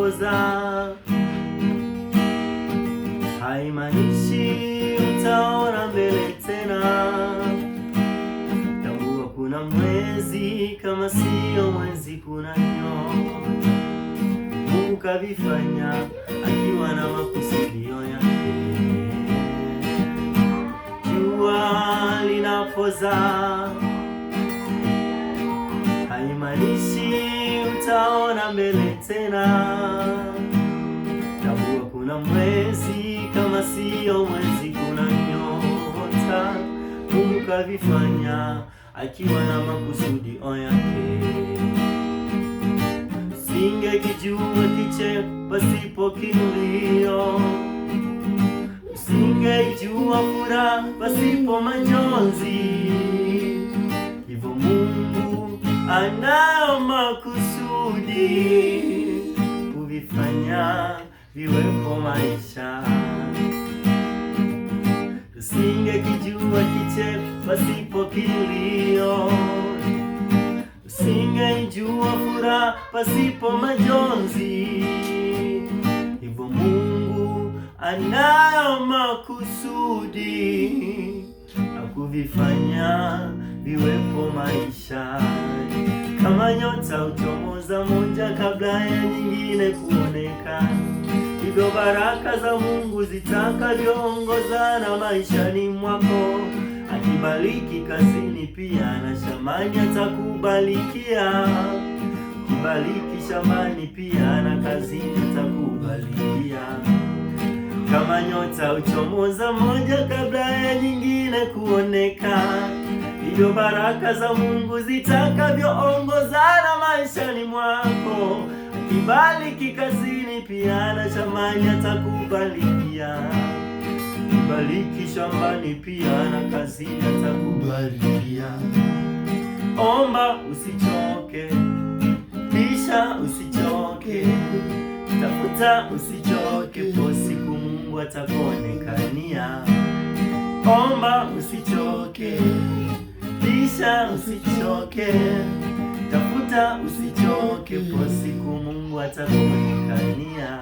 linapoza haimaanishi utaona mbele tena. Tambua kuna mwezi, kama sio mwezi kuna nyota. Mungu kavifanya akiwa na makusudio yake. Jua linapoza haimaanishi utaona mbele tena. Tambua kuna mwezi, kama sio mwezi kuna nyota. Mungu kavifanya akiwa na makusudio yake. Usingekijua kicheko pasipo kilio, usingejua furaha pasipo majonzi. Hivyo Mungu anayo makusudi kuvifanya viwepo maisha. Usingekijua kicheko pasipo kilio, usingejua furaha pasipo majonzi. Hivyo Mungu anayo makusudi na kuvifanya viwepo maisha. Kama nyota huchomoza moja kabla ya nyingine kuonekana, hivyo baraka za Mungu zitakavyoongozana maishani mwako. Akibariki kazini pia na shambani atakubarikia. Akibariki shambani pia na kazini atakubarikia. Kama nyota huchomoza moja kabla ya nyingine kuonekana, hivyo baraka za Mungu zitakavyoongozana maishani mwako. Akibariki kazini pia na shambani atakubarikia. Akibariki shambani pia na kazini atakubarikia. Omba usichoke, kisha usichoke, tafuta usichoke, kwa siku Mungu atakuonekania. Omba usichoke, kisha usichoke, tafuta usichoke, kwa siku Mungu atakuonekania.